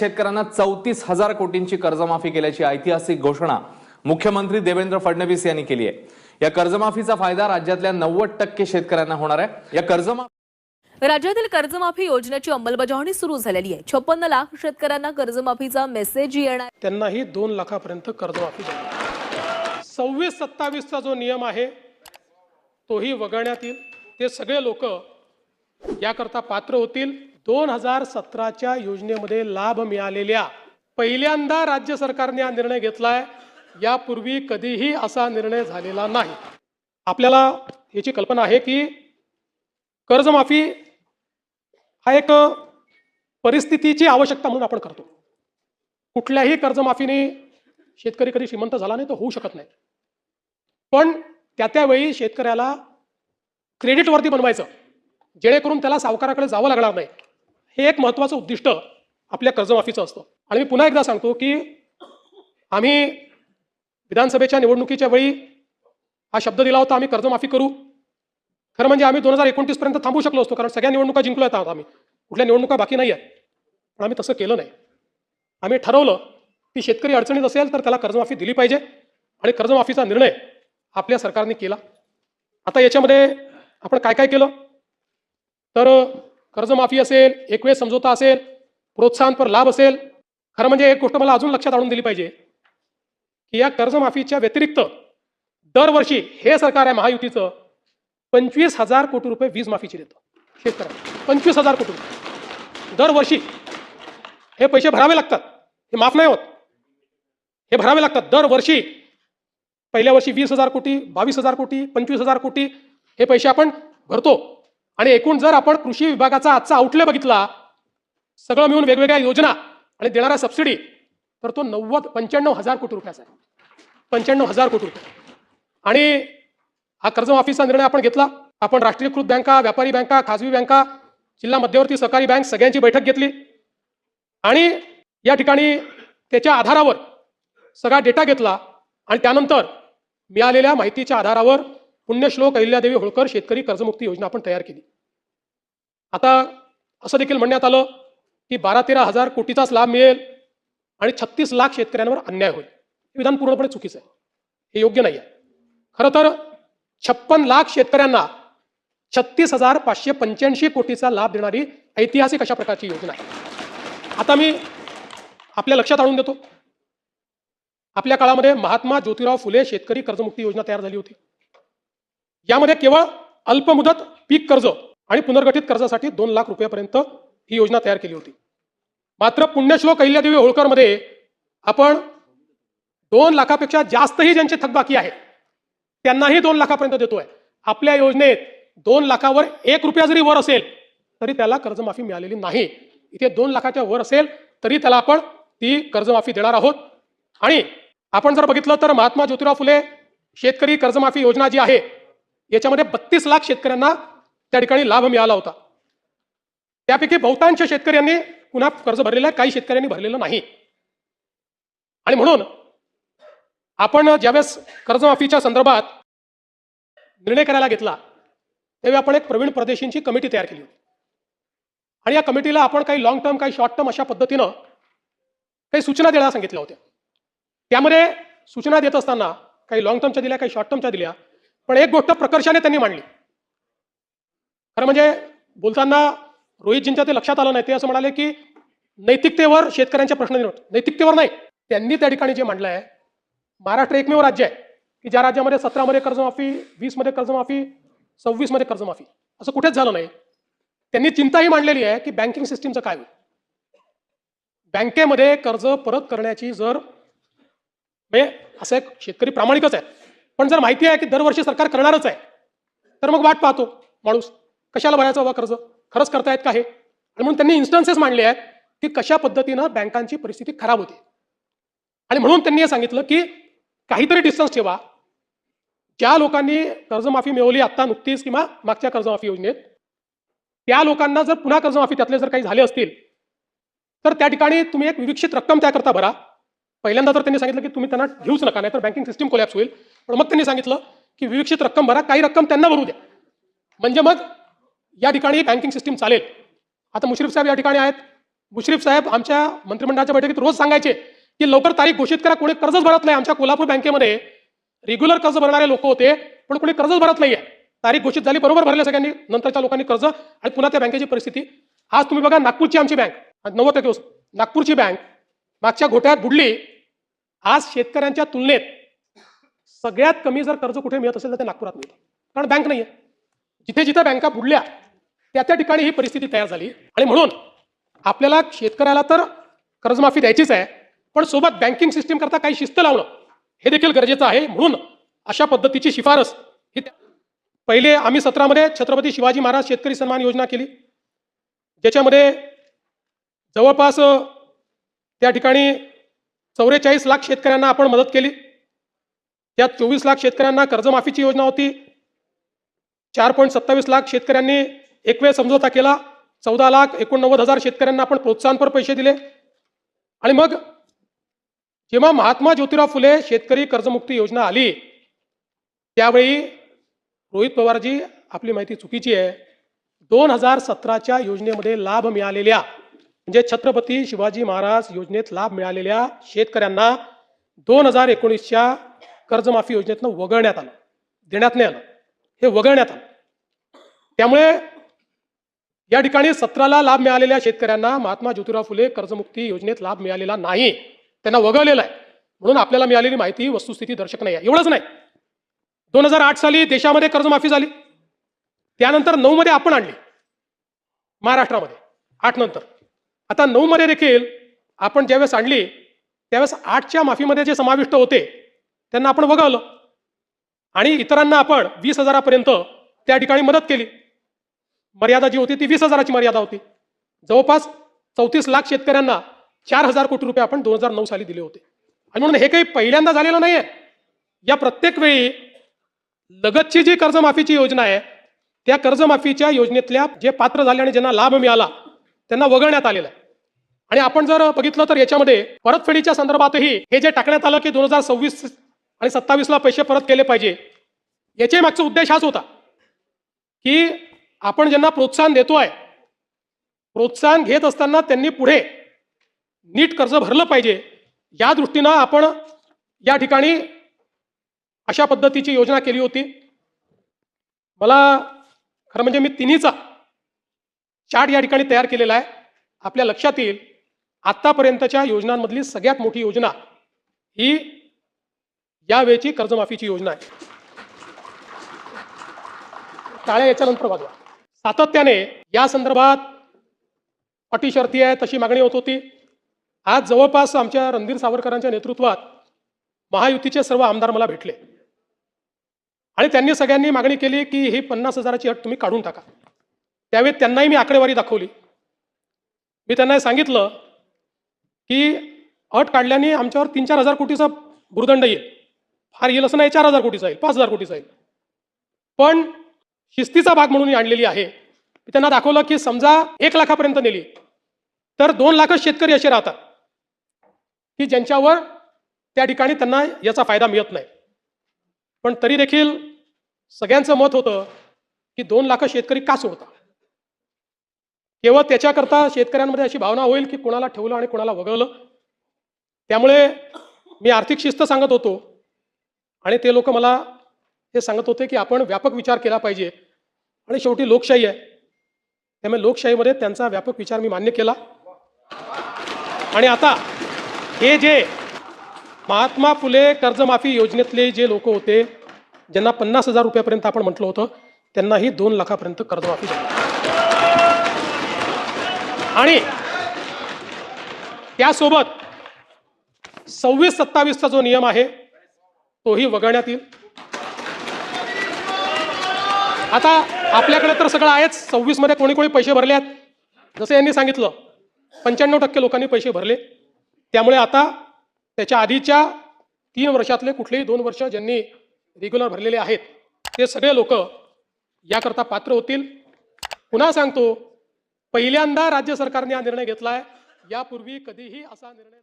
शेतकऱ्यांना 34,000 कोटींची कर्जमाफी केल्याची ऐतिहासिक घोषणा मुख्यमंत्री देवेंद्र फडणवीस यांनी केली आहे। या कर्जमाफीचा फायदा राज्यातल्या 90% शेतकऱ्यांना होणार आहे। या राज्यातील कर्जमाफी योजनेची अंमलबजावणी सुरू झालेली आहे। 56 लाख शेतकऱ्यांना कर्जमाफीचा मेसेज येणार, त्यांनाही 2 लाखापर्यंत कर्जमाफी देणार। 26-27 चा जो नियम आहे तोही वगळण्यात येईल। ते सगळे लोक याकरता पात्र होतील। 2017च्या योजनेमध्ये लाभ मिळालेल्या पहिल्यांदा राज्य सरकारने हा निर्णय घेतलाय। यापूर्वी कधीही असा निर्णय झालेला नाही। आपल्याला याची कल्पना आहे की कर्जमाफी हा एक परिस्थितीची आवश्यकता म्हणून आपण करतो। कुठल्याही कर्जमाफीने शेतकरी कधी श्रीमंत झाला नाही, तो होऊ शकत नाही। पण त्यावेळी शेतकऱ्याला क्रेडिटवरती बनवायचं, जेणेकरून त्याला सावकाराकडे जावं लागणार नाही, हे एक महत्त्वाचं उद्दिष्ट आपल्या कर्जमाफीचं असतं। आणि मी पुन्हा एकदा सांगतो की आम्ही विधानसभेच्या निवडणुकीच्या वेळी हा शब्द दिला होता, आम्ही कर्जमाफी करू। खरं म्हणजे आम्ही 2029 पर्यंत थांबू शकलो असतो, कारण सगळ्या निवडणुका जिंकलो आहोत आम्ही, कुठल्या निवडणुका बाकी नाही आहेत। पण आम्ही तसं केलं नाही। आम्ही ठरवलं की शेतकरी अडचणीत असेल तर त्याला कर्जमाफी दिली पाहिजे, आणि कर्जमाफीचा निर्णय आपल्या सरकारने केला। आता याच्यामध्ये आपण काय काय केलं तर कर्जमाफी असेल, एकवेळ समझोता असेल, प्रोत्साहनपर लाभ असेल। खरं म्हणजे एक गोष्ट मला अजून लक्षात आणून दिली पाहिजे की या कर्जमाफीच्या व्यतिरिक्त दरवर्षी हे सरकार आहे महायुतीचं 25,000 कोटी रुपये वीज माफीची देतं शेतकऱ्यांना। 25,000 कोटी रुपये दरवर्षी। हे पैसे भरावे लागतात, हे माफ नाही होत, हे भरावे लागतात दरवर्षी। पहिल्या वर्षी 20,000 कोटी, 22,000 कोटी, 25,000 कोटी हे पैसे आपण भरतो। आणि एकूण जर आपण कृषी विभागाचा आजचा आउटले बघितला, सगळं मिळून वेगवेगळ्या योजना आणि देणारा सबसिडी, तर तो 95,000 कोटी रुपयाचा आहे। 95,000 कोटी रुपये। आणि हा कर्जमाफीचा निर्णय आपण घेतला। आपण राष्ट्रीयकृत बँका, व्यापारी बँका, खाजगी बँका, जिल्हा मध्यवर्ती सहकारी बँक सगळ्यांची बैठक घेतली, आणि या ठिकाणी त्याच्या आधारावर सगळा डेटा घेतला, आणि त्यानंतर मिळालेल्या माहितीच्या आधारावर पुण्यश्लोक अहिल्यादेवी होळकर शेतकरी कर्जमुक्ती योजना आपण तयार केली। आता असं देखील म्हणण्यात आलं की 12-13 हजार कोटीचाच लाभ मिळेल आणि 36 लाख शेतकऱ्यांवर अन्याय होईल। हे विधान पूर्णपणे चुकीचं आहे, हे योग्य नाही आहे। खरं तर 56 लाख शेतकऱ्यांना 36,585 कोटीचा लाभ देणारी ऐतिहासिक अशा प्रकारची योजना आहे। आता मी आपल्या लक्षात आणून देतो, आपल्या काळामध्ये महात्मा ज्योतिराव फुले शेतकरी कर्जमुक्ती योजना तयार झाली होती। यामध्ये केवळ अल्पमुदत पीक कर्ज आणि पुनर्गठित कर्जासाठी 2 लाख रुपयापर्यंत ही योजना तयार केली होती। मात्र पुण्यश्लोक अहिल्यादेवी होळकर मध्ये आपण 2 लाखापेक्षा जास्तही ज्यांचे थकबाकी आहे त्यांनाही 2 लाखापर्यंत देतोय। आपल्या योजनेत 2 लाखावर 1 रुपया जरी वर असेल तरी त्याला कर्जमाफी मिळालेली नाही। इथे 2 लाखाच्या वर असेल तरी त्याला आपण ती कर्जमाफी देणार आहोत। आणि आपण जर बघितलं तर महात्मा ज्योतिराव फुले शेतकरी कर्जमाफी योजना जी आहे याच्यामध्ये 32 लाख शेतकऱ्यांना त्या ठिकाणी लाभ मिळाला होता। त्यापैकी बहुतांश शेतकऱ्यांनी पुन्हा कर्ज भरलेलं आहे, काही शेतकऱ्यांनी भरलेलं नाही। आणि म्हणून आपण ज्यावेळेस कर्जमाफीच्या संदर्भात निर्णय करायला घेतला त्यावेळी आपण एक प्रवीण परदेशींची कमिटी तयार केली होती, आणि या कमिटीला आपण काही लॉंग टर्म, काही शॉर्ट टर्म अशा पद्धतीनं काही सूचना द्यायला सांगितल्या होत्या। त्यामध्ये सूचना देत असताना काही लॉंग टर्मच्या दिल्या, काही शॉर्ट टर्मच्या दिल्या, पण एक गोष्ट प्रकर्षाने त्यांनी मांडली। खरं म्हणजे बोलताना रोहितजींच्या ते लक्षात आलं नाही, ते असं म्हणाले की नैतिकतेवर शेतकऱ्यांच्या प्रश्न नैतिकतेवर नाही। त्यांनी त्या ठिकाणी जे मांडलं आहे, महाराष्ट्र एकमेव राज्य आहे की ज्या राज्यामध्ये 17 मध्ये कर्जमाफी, 20 मध्ये कर्जमाफी, 26 मध्ये कर्जमाफी, असं कुठेच झालं नाही। त्यांनी चिंताही मांडलेली आहे की बँकिंग सिस्टीमचं काय होईल। बँकेमध्ये कर्ज परत करण्याची जर असं एक शेतकरी प्रामाणिकच आहे, पण जर माहिती आहे की दरवर्षी सरकार करणारच आहे, तर मग वाट पाहतो माणूस, कशाला भरायचं बाबा कर्ज, खरंच करतायत का हे। आणि म्हणून त्यांनी इन्स्टन्सेस मांडले आहेत की कशा पद्धतीनं बँकांची परिस्थिती खराब होते। आणि म्हणून त्यांनी हे सांगितलं की काहीतरी डिस्टन्स ठेवा। ज्या लोकांनी कर्जमाफी मिळवली आता नुकतीच किंवा मागच्या कर्जमाफी योजनेत, त्या लोकांना जर पुन्हा कर्जमाफी त्यातले जर काही झाले असतील तर त्या ठिकाणी तुम्ही एक विविक्षित रक्कम त्याकरता भरा। पहिल्यांदा तर त्यांनी सांगितलं की तुम्ही त्यांना घेऊच नका, नाही तर बँकिंग सिस्टीम कोलॅप्स होईल। पण मग त्यांनी सांगितलं की विविक्षित रक्कम भरा, काही रक्कम त्यांना भरू द्या, म्हणजे मग या ठिकाणी बँकिंग सिस्टीम चालेल। आता मुश्रीफ साहेब या ठिकाणी आहेत, मुश्रीफ साहेब आमच्या मंत्रिमंडळाच्या बैठकीत रोज सांगायचे की लवकर तारीख घोषित करा, कोणी कर्जच भरत नाही. आमच्या कोल्हापूर बँकेमध्ये रेग्युलर कर्ज भरणारे लोक होते, पण कोणी कर्जच भरत नाहीये. तारीख घोषित झाली, बरोबर भरले सगळ्यांनी, नंतरच्या लोकांनी कर्ज, आणि पुन्हा त्या बँकेची परिस्थिती. आज तुम्ही बघा, नागपूरची आमची बँक 90% नागपूरची बँक मागच्या घोट्यात बुडली. आज शेतकऱ्यांच्या तुलनेत सगळ्यात कमी जर कर्ज कुठे मिळत असेल तर ते नागपुरात मिळतं, कारण बँक नाहीये. जिथे जिथे बँका बुडल्या त्या ठिकाणी ही परिस्थिती तयार झाली. आणि म्हणून आपल्याला शेतकऱ्याला तर कर्जमाफी द्यायचीच आहे, पण सोबत बँकिंग सिस्टीम करता काही शिस्त लावणं हे देखील गरजेचं आहे. म्हणून अशा पद्धतीची शिफारस ही पहिले आम्ही 17 मध्ये छत्रपती शिवाजी महाराज शेतकरी सन्मान योजना केली, ज्याच्यामध्ये जवळपास त्या ठिकाणी 44 लाख शेतकऱ्यांना आपण मदत केली. त्यात 24 लाख शेतकऱ्यांना कर्जमाफीची योजना होती. 4.27 लाख शेतकऱ्यांनी एकवेळ समझोता केला. 14,89,000 शेतकऱ्यांना आपण प्रोत्साहनपर पैसे दिले. आणि मग जेव्हा महात्मा ज्योतिराव फुले शेतकरी कर्जमुक्ती योजना आली, त्यावेळी रोहित पवारजी, आपली माहिती चुकीची आहे, 2017च्या योजनेमध्ये लाभ मिळालेल्या, म्हणजे छत्रपती शिवाजी महाराज योजनेत लाभ मिळालेल्या शेतकऱ्यांना 2019च्या कर्जमाफी योजनेतनं वगळण्यात आलं, देण्यात नाही आलं, हे वगळण्यात आलं. त्यामुळे या ठिकाणी 17ला लाभ मिळालेल्या शेतकऱ्यांना महात्मा ज्योतिराव फुले कर्जमुक्ती योजनेत लाभ मिळालेला नाही, त्यांना वगळलेला आहे. म्हणून आपल्याला मिळालेली माहिती वस्तुस्थिती दर्शक नाही आहे. एवढंच नाही, 2008 साली देशामध्ये कर्जमाफी झाली, त्यानंतर 9 मध्ये आपण आणली महाराष्ट्रामध्ये, 8 नंतर. आता 9 मध्ये देखील आपण ज्यावेळेस आणली त्यावेळेस 8च्या माफीमध्ये जे समाविष्ट होते त्यांना आपण वगळलं, आणि इतरांना आपण 20,000पर्यंत त्या ठिकाणी मदत केली. मर्यादा जी होती ती 20,000ची मर्यादा होती. जवळपास 34 लाख शेतकऱ्यांना 4,000 कोटी रुपये आपण 2009 साली दिले होते. आणि म्हणून हे काही पहिल्यांदा झालेलं नाहीये. या प्रत्येक वेळी लगतची जी कर्जमाफीची योजना आहे त्या कर्जमाफीच्या योजनेतल्या जे पात्र झाले आणि ज्यांना लाभ मिळाला त्यांना वगळण्यात आलेलं आहे. आणि आपण जर बघितलं तर याच्यामध्ये परतफेडीच्या संदर्भातही हे जे टाकण्यात आलं की 2026 आणि 27ला पैसे परत केले पाहिजे, याच्या मागचा उद्देश हाच होता की आपण ज्यांना प्रोत्साहन देतोय, प्रोत्साहन घेत असताना त्यांनी पुढे नीट कर्ज भरलं पाहिजे, या दृष्टीनं आपण या ठिकाणी अशा पद्धतीची योजना केली होती. मला खरं म्हणजे मी तिन्हीचा चार्ट या ठिकाणी तयार केलेला आहे. आपल्या लक्षात येईल आतापर्यंतच्या योजनांमधली सगळ्यात मोठी योजना ही यावेळची कर्जमाफीची योजना आहे. टाळ्या याच्यानंतर वाजवा. सातत्याने या संदर्भात अटी शर्ती आहे तशी मागणी होत होती. आज जवळपास आमच्या रणधीर सावरकरांच्या नेतृत्वात महायुतीचे सर्व आमदार मला भेटले आणि त्यांनी सगळ्यांनी मागणी केली की ही 50,000ची अट तुम्ही काढून टाका. त्यावेळी त्यांनाही मी आकडेवारी दाखवली. मी त्यांना सांगितलं की अट काढल्याने आमच्यावर 3-4 हजार कोटीचा भुर्दंड येईल. फार येईल असं नाही, 4,000 कोटीचा येईल, 5,000 कोटीचा येईल, पण शिस्तीचा भाग म्हणून आणलेली आहे. मी त्यांना दाखवलं की समजा 1 लाखापर्यंत नेली तर 2 लाखच शेतकरी असे राहतात की ज्यांच्यावर त्या ठिकाणी त्यांना याचा फायदा मिळत नाही. पण तरी देखील सगळ्यांचं मत होतं की 2 लाख शेतकरी का सोडतात. केवळ त्याच्याकरता शेतकऱ्यांमध्ये अशी भावना होईल की कोणाला ठेवलं आणि कोणाला वगळलं. त्यामुळे मी आर्थिक शिस्त सांगत होतो आणि ते लोक मला हे सांगत होते की आपण व्यापक विचार केला पाहिजे, आणि शेवटी लोकशाही आहे, त्यामुळे लोकशाहीमध्ये त्यांचा व्यापक विचार मी मान्य केला. आणि आता हे जे महात्मा फुले कर्जमाफी योजनेतले जे लोक होते ज्यांना 50,000 रुपयापर्यंत आपण म्हटलं होतं त्यांनाही 2 लाखापर्यंत कर्जमाफी झाली. आणि त्यासोबत 26-27चा जो नियम आहे तोही वगळण्यात येईल. आता आपल्याकडे तर सगळं आहेच. 26 मध्ये कोणी कोणी पैसे भरले आहेत, जसं यांनी सांगितलं 95% लोकांनी पैसे भरले. त्यामुळे आता त्याच्या आधीच्या 3 वर्षातले कुठलेही 2 वर्ष ज्यांनी रेग्युलर भरलेले आहेत ते सगळे लोक याकरता पात्र होतील. पुन्हा सांगतो, पहिल्यांदा राज्य सरकारने हा निर्णय घेतलाय, यापूर्वी कधीही असा निर्णय